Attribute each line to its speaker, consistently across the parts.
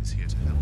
Speaker 1: is here to help.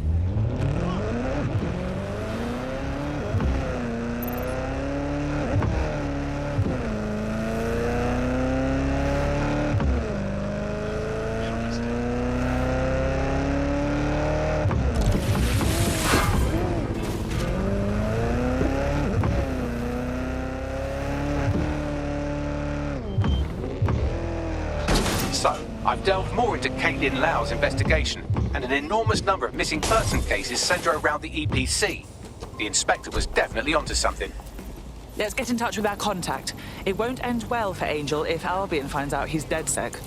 Speaker 2: So, I've delved more into Caitlin Lau's investigation, and an enormous number of missing person cases centre around the EPC. The inspector was definitely onto something.
Speaker 3: Let's get in touch with our contact. It won't end well for Angel if Albion finds out he's dead sec.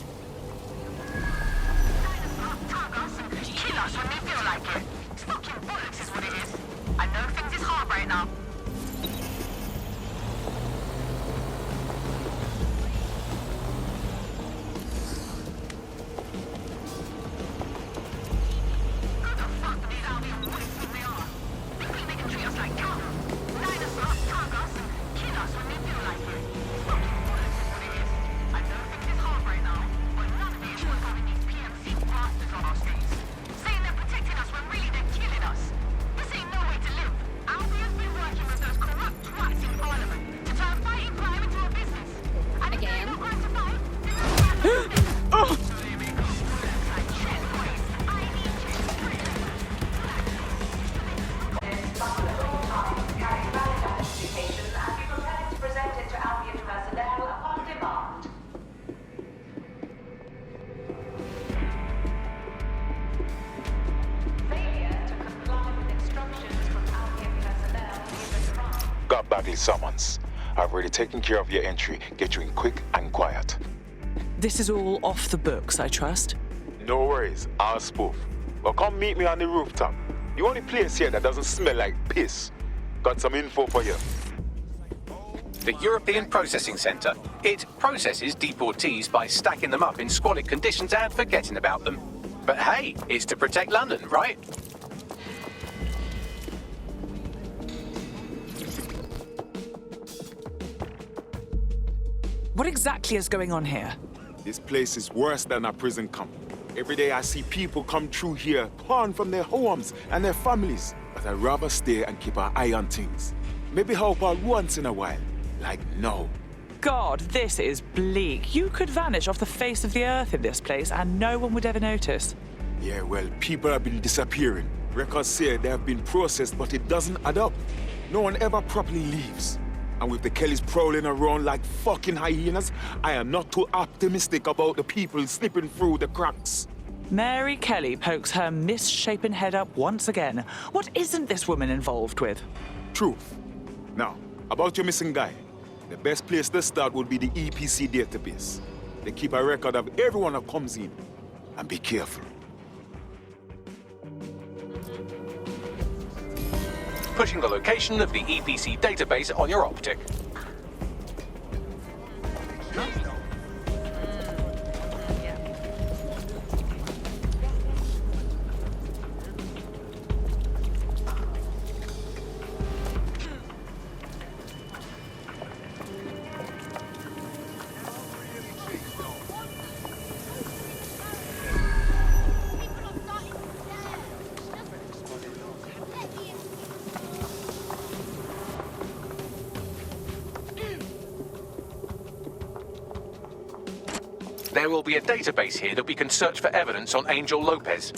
Speaker 4: Got badly summons. I've already taken care of your entry. Get you in quick and quiet.
Speaker 3: This is all off the books, I trust.
Speaker 4: No worries, I'll spoof. Well, come meet me on the rooftop. The only place here that doesn't smell like piss. Got some info for you.
Speaker 2: The European Processing Centre. It processes deportees by stacking them up in squalid conditions and forgetting about them. But hey, it's to protect London, right?
Speaker 3: What exactly is going on here?
Speaker 4: This place is worse than a prison camp. Every day I see people come through here, torn from their homes and their families. But I'd rather stay and keep an eye on things. Maybe help out once in a while. Like now.
Speaker 3: God, this is bleak. You could vanish off the face of the earth in this place and no one would ever notice.
Speaker 4: Yeah, well, people have been disappearing. Records say they have been processed, but it doesn't add up. No one ever properly leaves. And with the Kellys prowling around like fucking hyenas, I am not too optimistic about the people slipping through the cracks.
Speaker 3: Mary Kelly pokes her misshapen head up once again. What isn't this woman involved with?
Speaker 4: Truth. Now, about your missing guy. The best place to start would be the EPC database. They keep a record of everyone that comes in. And be careful.
Speaker 2: Pushing the location of the EPC database on your optic. There will be a database here that we can search for evidence on Angel Lopez.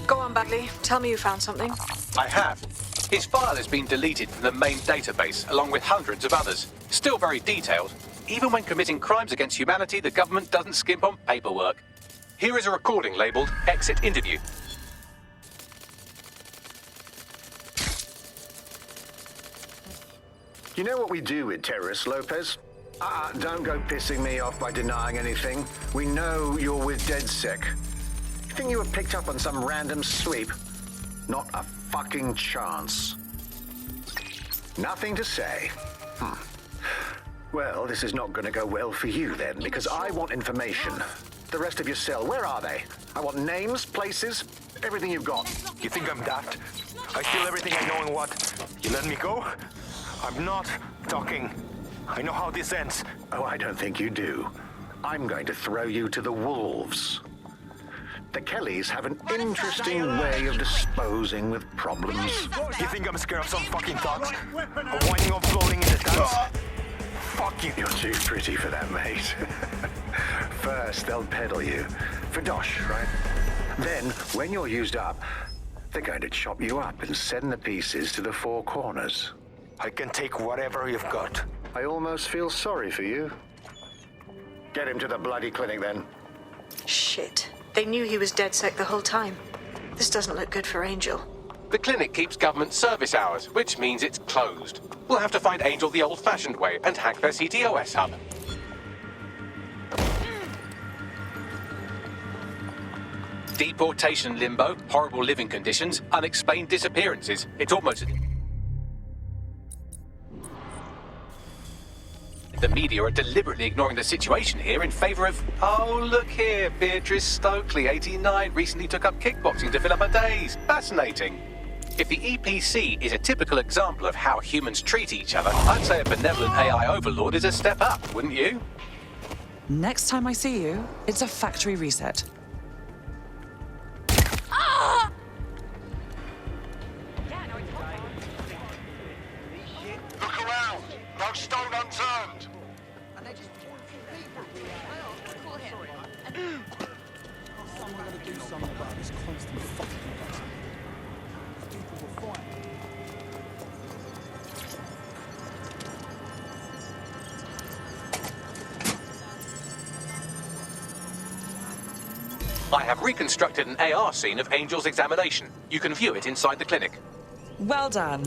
Speaker 1: Go on, Bagley. Tell me you found something.
Speaker 2: I have. His file has been deleted from the main database, along with hundreds of others. Still very detailed. Even when committing crimes against humanity, the government doesn't skimp on paperwork. Here is a recording labelled Exit Interview.
Speaker 5: You know what we do with terrorists, Lopez? Don't go pissing me off by denying anything. We know you're with DedSec. You think you were picked up on some random sweep? Not a fucking chance. Nothing to say. Well, this is not going to go well for you then, because I want information. The rest of your cell, where are they? I want names, places, everything you've got.
Speaker 6: You think I'm daft? I steal everything I know and what? You let me go? I'm not talking. I know how this ends.
Speaker 5: Oh, I don't think you do. I'm going to throw you to the wolves. The Kellys have an interesting way of disposing with problems.
Speaker 6: You think I'm scared of some fucking thugs? A winding up floating in the tanks? Fuck you.
Speaker 5: You're too pretty for that, mate. First, they'll peddle you. For dosh, right? Then, when you're used up, they're going to chop you up and send the pieces to the four corners.
Speaker 6: I can take whatever you've got.
Speaker 5: I almost feel sorry for you. Get him to the bloody clinic, then.
Speaker 1: Shit. They knew he was DedSec the whole time. This doesn't look good for Angel.
Speaker 2: The clinic keeps government service hours, which means it's closed. We'll have to find Angel the old-fashioned way and hack their CTOS hub. Deportation limbo, horrible living conditions, unexplained disappearances. It's almost... The media are deliberately ignoring the situation here in favour of... Oh, look here, Beatrice Stokely, 89, recently took up kickboxing to fill up her days. Fascinating. If the EPC is a typical example of how humans treat each other, I'd say a benevolent AI overlord is a step up, wouldn't you?
Speaker 3: Next time I see you, it's a factory reset.
Speaker 5: Look around! No stone unturned!
Speaker 7: Someone gotta do something about this constant fucking harassment. People will fight.
Speaker 2: I have reconstructed an AR scene of Angel's examination. You can view it inside the clinic.
Speaker 3: Well done.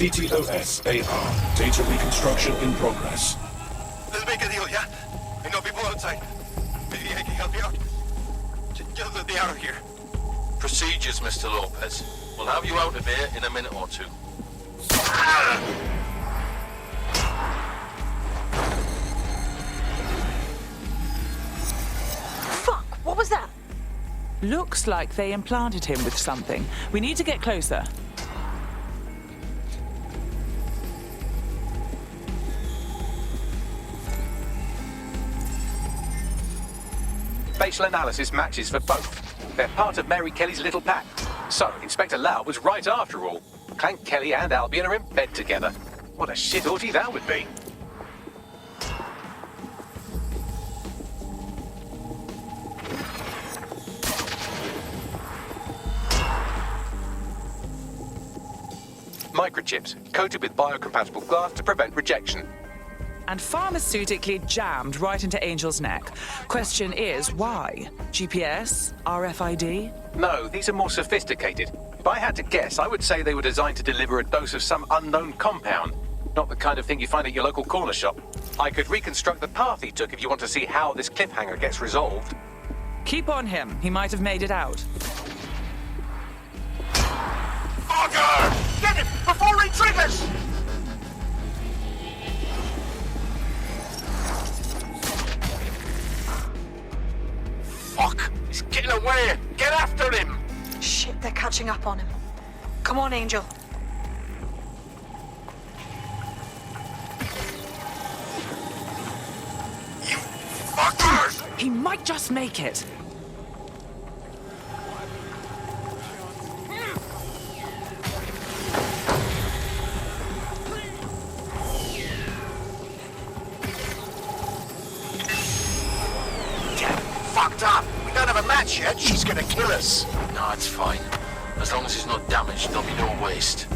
Speaker 8: CTOS AR. Data reconstruction in progress.
Speaker 6: Let's make a deal, yeah? I know people outside. Maybe I can help you out. Just let me out of here.
Speaker 9: Procedures, Mr. Lopez. We'll have you out of here in a minute or two.
Speaker 1: Fuck, what was that?
Speaker 3: Looks like they implanted him with something. We need to get closer.
Speaker 2: Facial analysis matches for both. They're part of Mary Kelly's little pack. So, Inspector Lau was right after all. Clank Kelly and Albion are in bed together. What a shit orgy that would be. Microchips, coated with biocompatible glass to prevent rejection.
Speaker 3: And pharmaceutically jammed right into Angel's neck. Question is, why? GPS? RFID?
Speaker 2: No, these are more sophisticated. If I had to guess, I would say they were designed to deliver a dose of some unknown compound. Not the kind of thing you find at your local corner shop. I could reconstruct the path he took if you want to see how this cliffhanger gets resolved.
Speaker 3: Keep on him. He might have made it out.
Speaker 6: Fucker! Get him before he triggers! Fuck! He's getting away! Get after him!
Speaker 1: Shit, they're catching up on him. Come on, Angel.
Speaker 6: You fuckers!
Speaker 3: He might just make it.
Speaker 6: Fucked up! We don't have a match yet. She's gonna kill us.
Speaker 9: No, it's fine. As long as he's not damaged, there'll be no waste.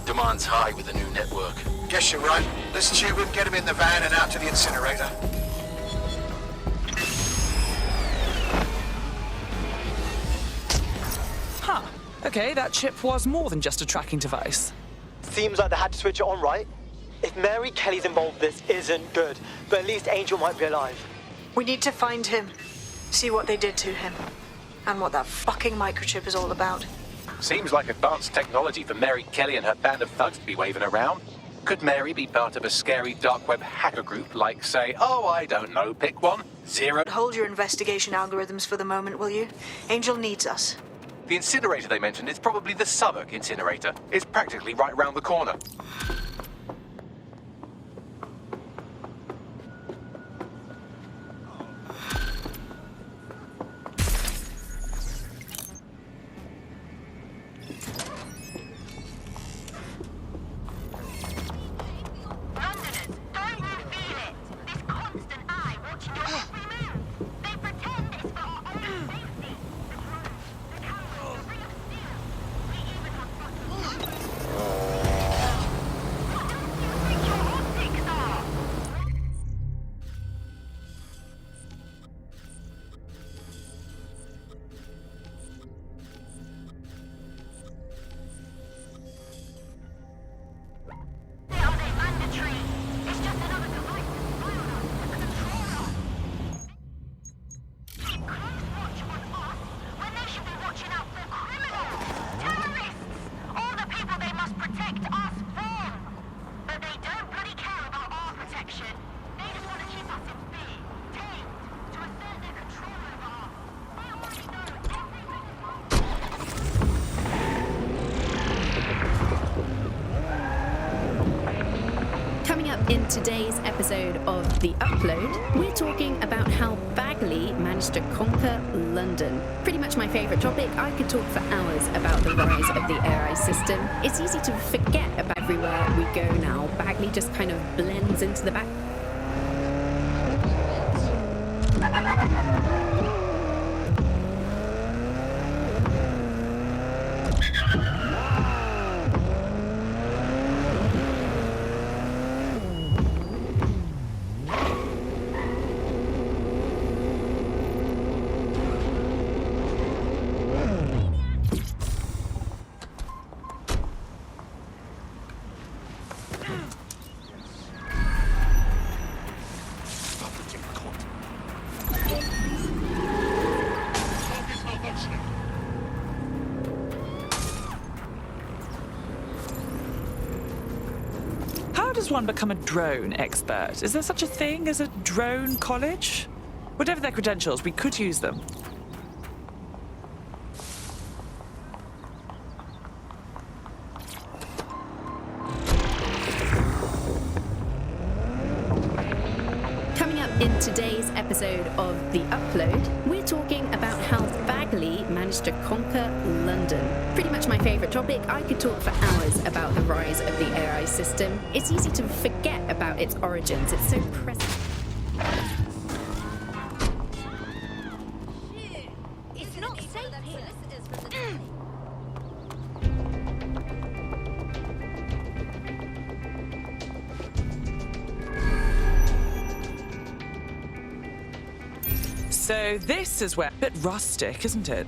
Speaker 9: Demand's high with the new network.
Speaker 6: Guess you're right. Let's tube him, get him in the van and out to the incinerator.
Speaker 3: Huh. Okay, that chip was more than just a tracking device.
Speaker 10: Seems like they had to switch it on, right? If Mary Kelly's involved, this isn't good. But at least Angel might be alive.
Speaker 1: We need to find him. See what they did to him. And what that fucking microchip is all about.
Speaker 2: Seems like advanced technology for Mary Kelly and her band of thugs to be waving around. Could Mary be part of a scary dark web hacker group like, say, oh, I don't know, pick one, Zero?
Speaker 1: Hold your investigation algorithms for the moment, will you? Angel needs us.
Speaker 2: The incinerator they mentioned is probably the Southwark incinerator. It's practically right round the corner.
Speaker 11: In today's episode of The Upload, we're talking about how Bagley managed to conquer London. Pretty much my favourite topic. I could talk for hours about the rise of the AI system. It's easy to forget about everywhere we go now. Bagley just kind of blends into the back.
Speaker 3: does one become a drone expert? Is there such a thing as a drone college? Whatever their credentials, we could use them.
Speaker 11: Coming up in today's episode of The Upload, we're talking about how Bagley managed to conquer London. Pretty much my favourite topic. I could talk for hours about the rise of the AI system. It's easy to forget about its origins. It's so present.
Speaker 12: It's not safe here.
Speaker 3: So this is where... bit rustic, isn't it?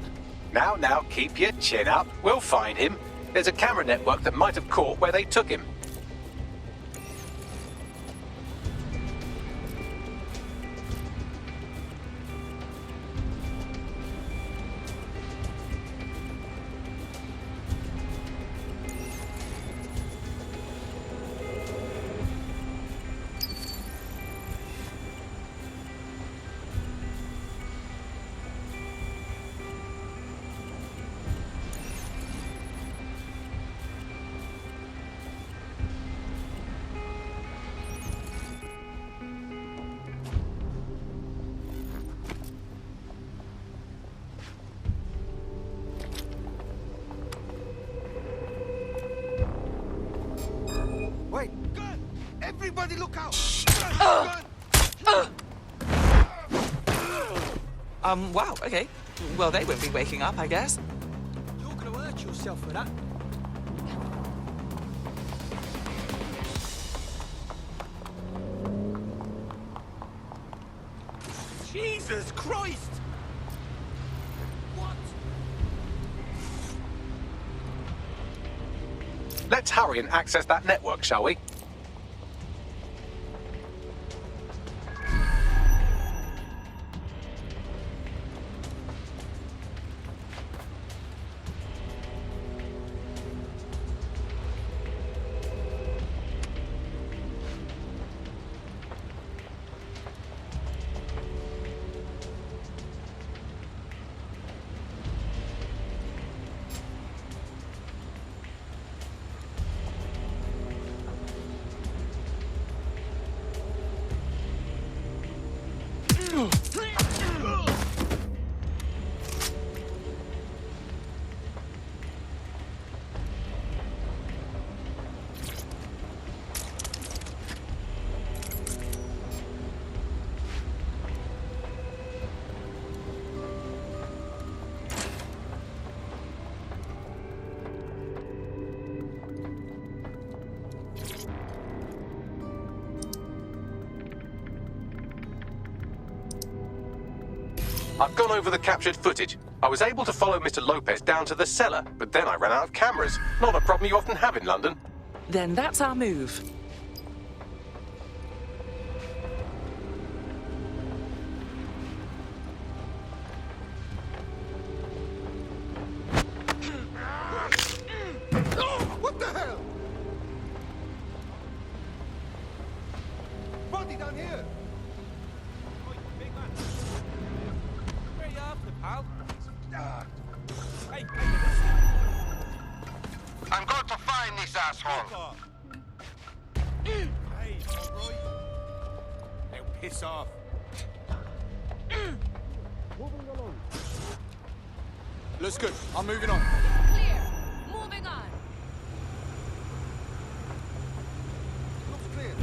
Speaker 2: Now, keep your chin up. We'll find him. There's a camera network that might have caught where they took him.
Speaker 7: Wait! Gun! Everybody look out!
Speaker 3: Wow, okay. Well, they won't be waking up, I guess.
Speaker 7: You're gonna hurt yourself for that. Jesus Christ! What?
Speaker 2: Let's hurry and access that network, shall we? I've gone over the captured footage. I was able to follow Mr. Lopez down to the cellar, but then I ran out of cameras. Not a problem you often have in London.
Speaker 3: Then that's our move.
Speaker 7: What the hell? Body down here! Big man. Where you after, pal? Hey,
Speaker 6: I'm going to find this asshole.
Speaker 7: Hey, alright? They'll piss off. Moving along. Looks good. I'm moving on.
Speaker 12: Clear. Moving on.
Speaker 7: Looks clear.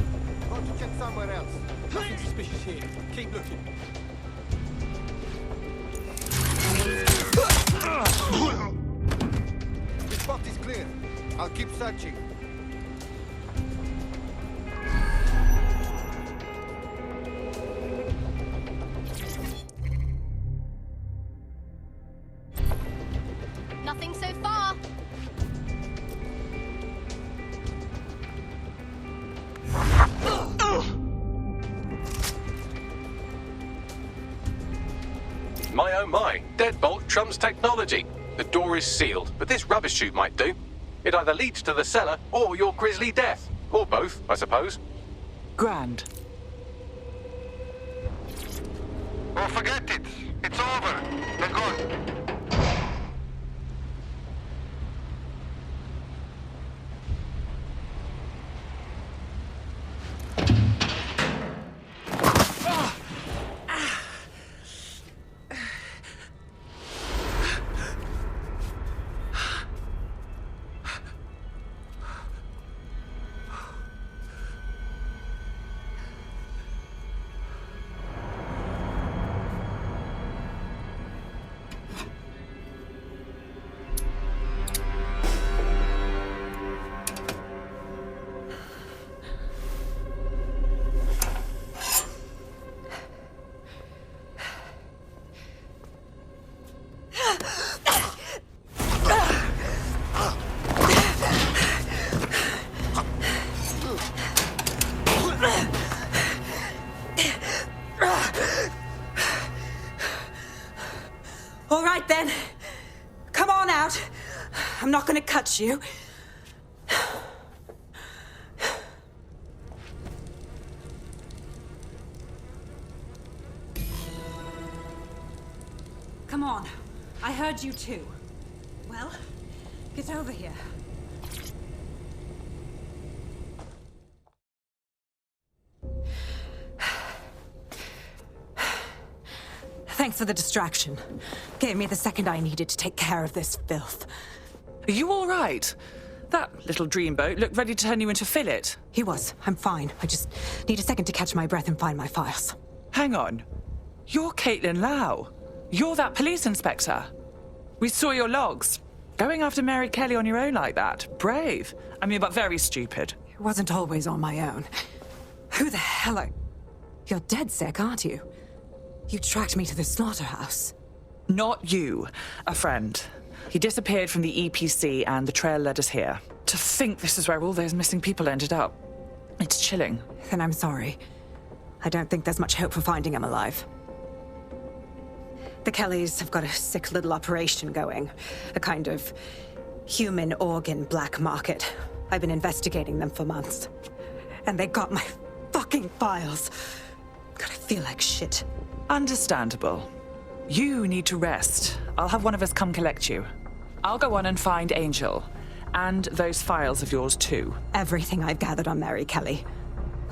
Speaker 7: Got to check somewhere else. Nothing suspicious here. Keep looking. The spot is clear. I'll keep searching.
Speaker 12: Nothing so far.
Speaker 2: My oh my, deadbolt trumps technology. The door is sealed, but this rubbish chute might do. It either leads to the cellar or your grisly death. Or both, I suppose.
Speaker 3: Grand.
Speaker 6: Oh, forget it. It's over. They're gone.
Speaker 13: All right then. Come on out. I'm not gonna cut you. Come on. I heard you too. Well, get over here. Thanks for the distraction. Gave me the second I needed to take care of this filth.
Speaker 3: Are you all right? That little dreamboat looked ready to turn you into fillet.
Speaker 13: He was. I'm fine. I just need a second to catch my breath and find my files.
Speaker 3: Hang on. You're Caitlin Lau. You're that police inspector. We saw your logs. Going after Mary Kelly on your own like that. Brave. I mean, but very stupid.
Speaker 13: It wasn't always on my own. Who the hell are... You're DedSec, aren't you? You tracked me to the slaughterhouse.
Speaker 3: Not you. A friend. He disappeared from the EPC and the trail led us here. To think this is where all those missing people ended up. It's chilling.
Speaker 13: Then I'm sorry. I don't think there's much hope for finding him alive. The Kellys have got a sick little operation going. A kind of human organ black market. I've been investigating them for months. And they got my fucking files. God, I feel like shit.
Speaker 3: Understandable. You need to rest. I'll have one of us come collect you. I'll go on and find Angel. And those files of yours too.
Speaker 13: Everything I've gathered on Mary Kelly.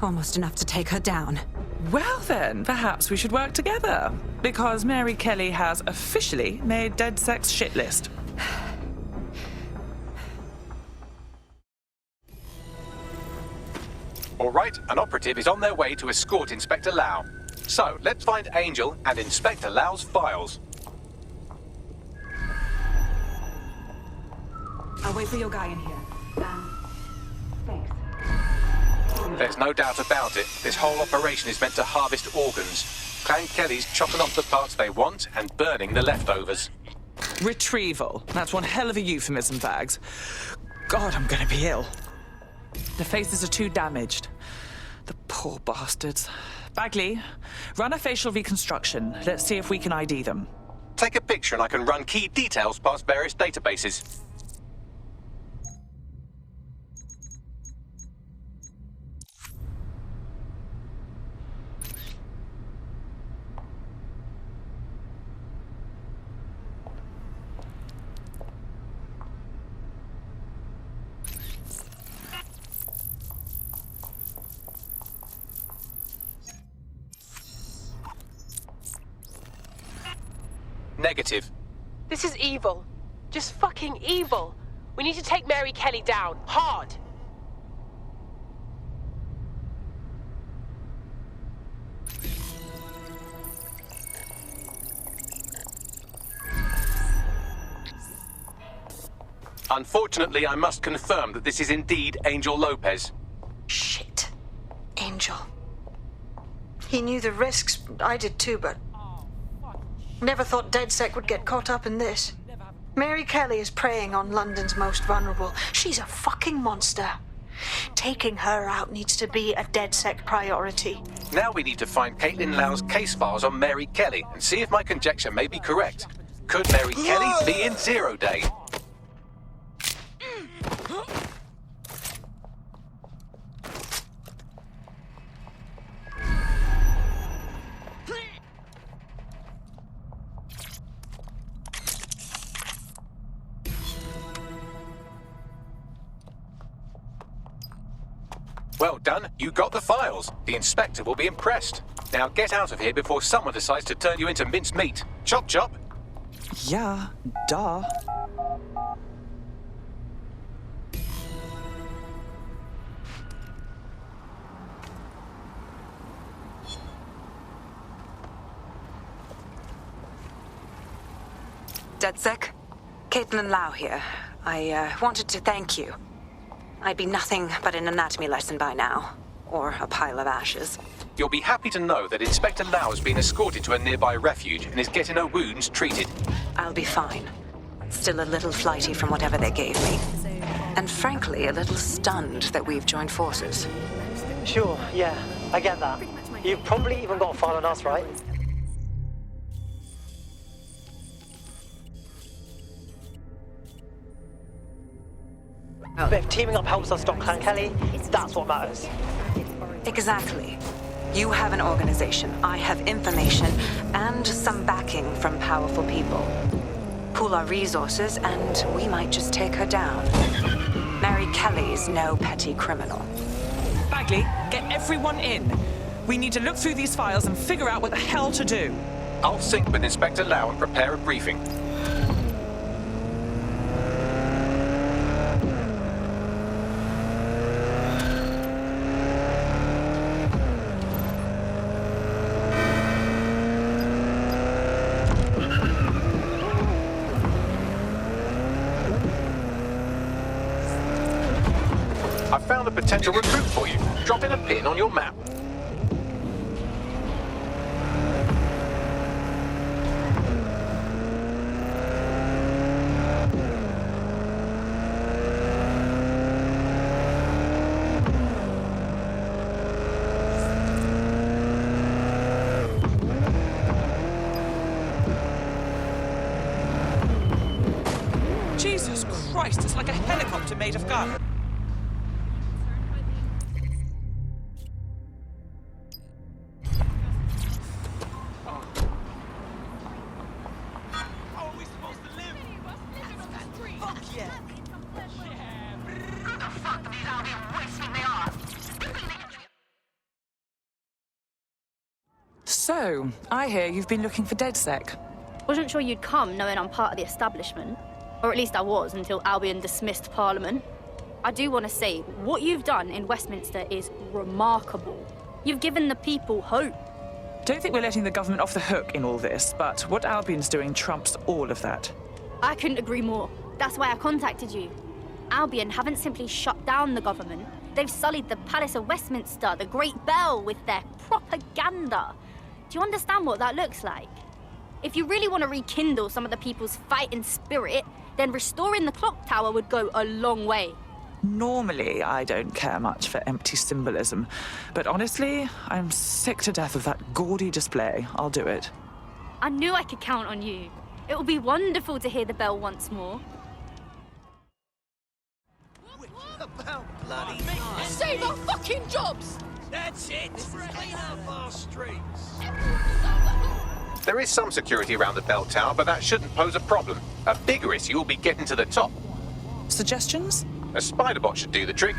Speaker 13: Almost enough to take her down.
Speaker 3: Well then, perhaps we should work together. Because Mary Kelly has officially made DedSec's shit list.
Speaker 2: All right, an operative is on their way to escort Inspector Lau. So, let's find Angel and Inspector Lau's files.
Speaker 13: I'll wait for your guy in here. Thanks.
Speaker 2: There's no doubt about it. This whole operation is meant to harvest organs. Clan Kelly's chopping off the parts they want and burning the leftovers.
Speaker 3: Retrieval. That's one hell of a euphemism, Bags. God, I'm gonna be ill. The faces are too damaged. The poor bastards. Bagley, run a facial reconstruction. Let's see if we can ID them.
Speaker 2: Take a picture and I can run key details past various databases. Negative.
Speaker 14: This is evil. Just fucking evil. We need to take Mary Kelly down. Hard.
Speaker 2: Unfortunately, I must confirm that this is indeed Angel Lopez.
Speaker 1: Shit. Angel. He knew the risks. I did too, but... Never thought DedSec would get caught up in this. Mary Kelly is preying on London's most vulnerable. She's a fucking monster. Taking her out needs to be a DedSec priority.
Speaker 2: Now we need to find Caitlin Lau's case files on Mary Kelly and see if my conjecture may be correct. Could Mary Kelly be in 0 Day? Well done, you got the files. The inspector will be impressed. Now get out of here before someone decides to turn you into minced meat. Chop chop.
Speaker 3: Yeah, duh.
Speaker 13: DedSec? Caitlin Lau here. I wanted to thank you. I'd be nothing but an anatomy lesson by now. Or a pile of ashes.
Speaker 2: You'll be happy to know that Inspector Lau has been escorted to a nearby refuge and is getting her wounds treated.
Speaker 13: I'll be fine. Still a little flighty from whatever they gave me. And frankly, a little stunned that we've joined forces.
Speaker 10: Sure, yeah, I get that. You've probably even got a file on us, right? But if teaming up helps us stop Clan Kelly, that's what matters.
Speaker 13: Exactly. You have an organization, I have information, and some backing from powerful people. Pool our resources, and we might just take her down. Mary Kelly's no petty criminal.
Speaker 3: Bagley, get everyone in. We need to look through these files and figure out what the hell to do.
Speaker 2: I'll sync with Inspector Lau and prepare a briefing. I found a potential recruit for you. Drop in a pin on your map.
Speaker 3: Jesus Christ, it's like a helicopter made of gun. So, I hear you've been looking for DedSec.
Speaker 12: Wasn't sure you'd come knowing I'm part of the establishment. Or at least I was until Albion dismissed Parliament. I do want to say, what you've done in Westminster is remarkable. You've given the people hope.
Speaker 3: Don't think we're letting the government off the hook in all this, but what Albion's doing trumps all of that.
Speaker 12: I couldn't agree more. That's why I contacted you. Albion haven't simply shut down the government. They've sullied the Palace of Westminster, the Great Bell, with their propaganda. Do you understand what that looks like? If you really want to rekindle some of the people's fighting spirit, then restoring the clock tower would go a long way.
Speaker 3: Normally, I don't care much for empty symbolism, but honestly, I'm sick to death of that gaudy display. I'll do it.
Speaker 12: I knew I could count on you. It will be wonderful to hear the bell once more.
Speaker 15: About bloody
Speaker 12: Save our fucking jobs!
Speaker 15: That's it! Clean up our streets!
Speaker 2: There is some security around the bell tower, but that shouldn't pose a problem. A bigger issue will be getting to the top.
Speaker 3: Suggestions?
Speaker 2: A spider bot should do the trick.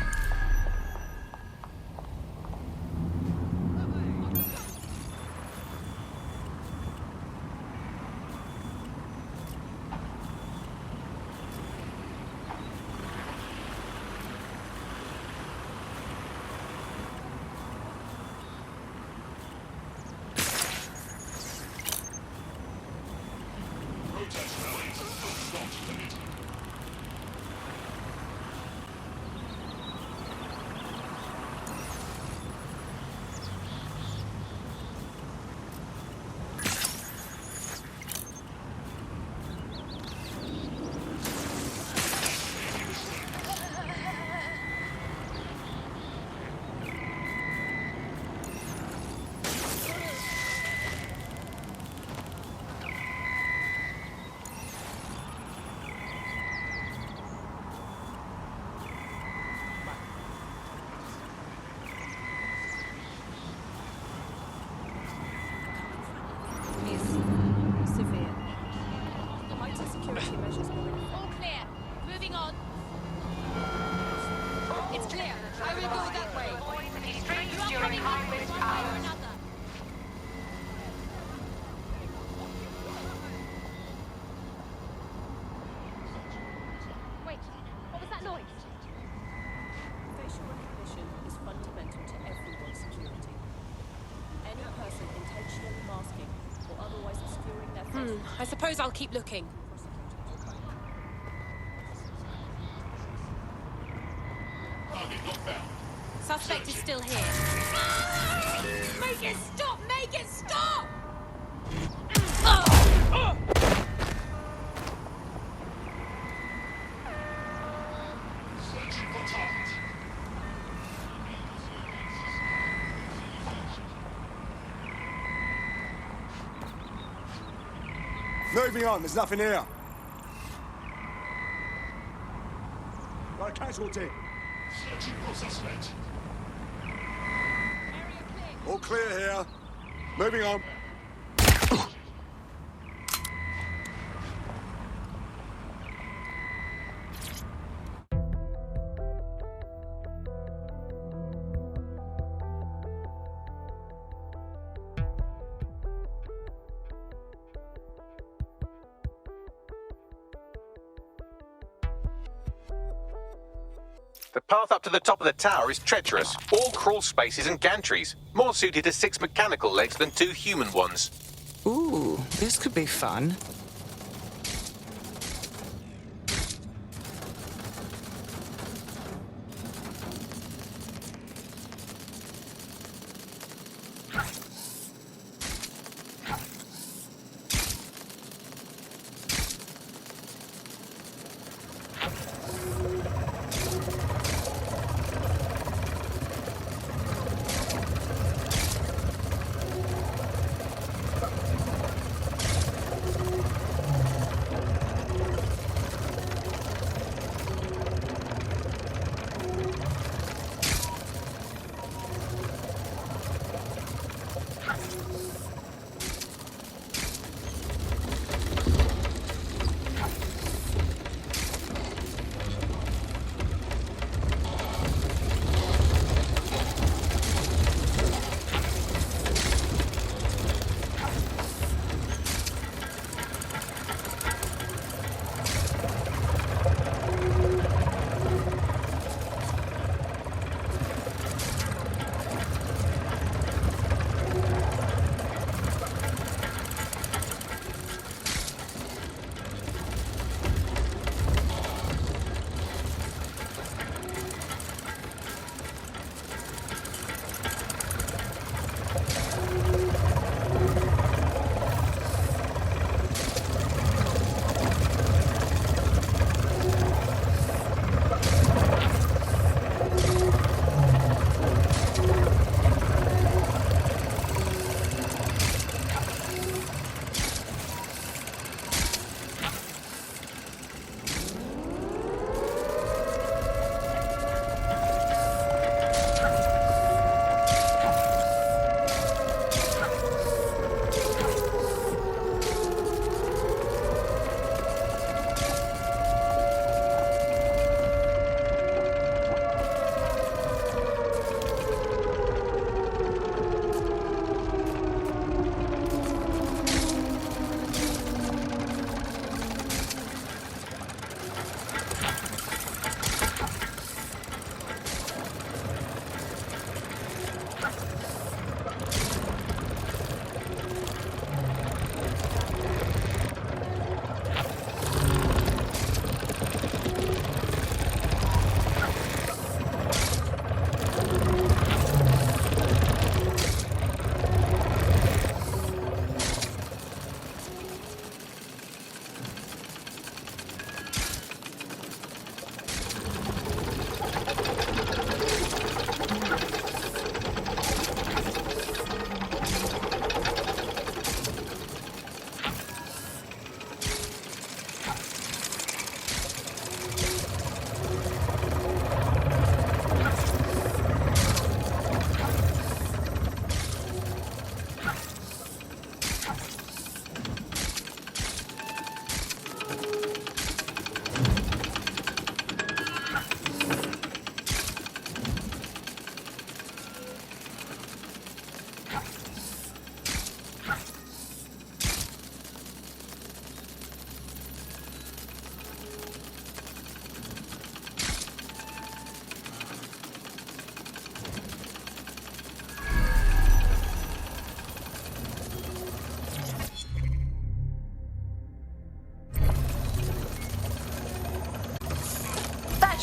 Speaker 14: I suppose I'll keep looking. Suspect is still here. Make it stop! Make it stop!
Speaker 16: Moving on, there's nothing here. Got a casualty.
Speaker 8: Searching for suspect.
Speaker 16: All clear here. Moving on.
Speaker 2: The path up to the top of the tower is treacherous, all crawl spaces and gantries, more suited to 6 mechanical legs than 2 human ones.
Speaker 3: Ooh, this could be fun.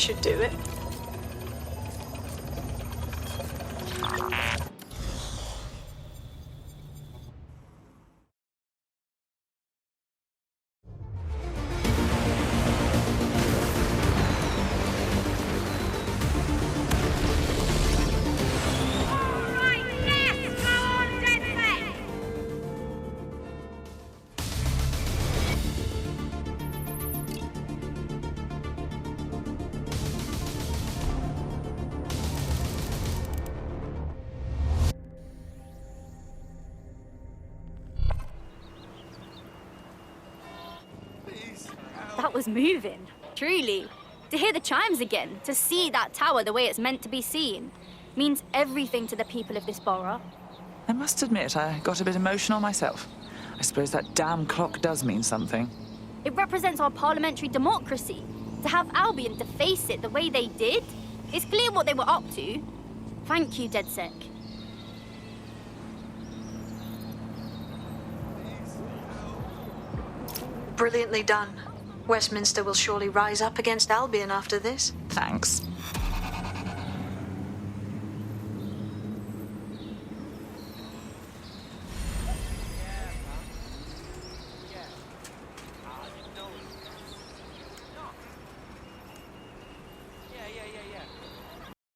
Speaker 1: should do it.
Speaker 12: That was moving, truly. To hear the chimes again, to see that tower the way it's meant to be seen, means everything to the people of this borough.
Speaker 3: I must admit, I got a bit emotional myself. I suppose that damn clock does mean something.
Speaker 12: It represents our parliamentary democracy. To have Albion deface it the way they did, it's clear what they were up to. Thank you, DedSec.
Speaker 1: Brilliantly done. Westminster will surely rise up against Albion after this.
Speaker 3: Thanks.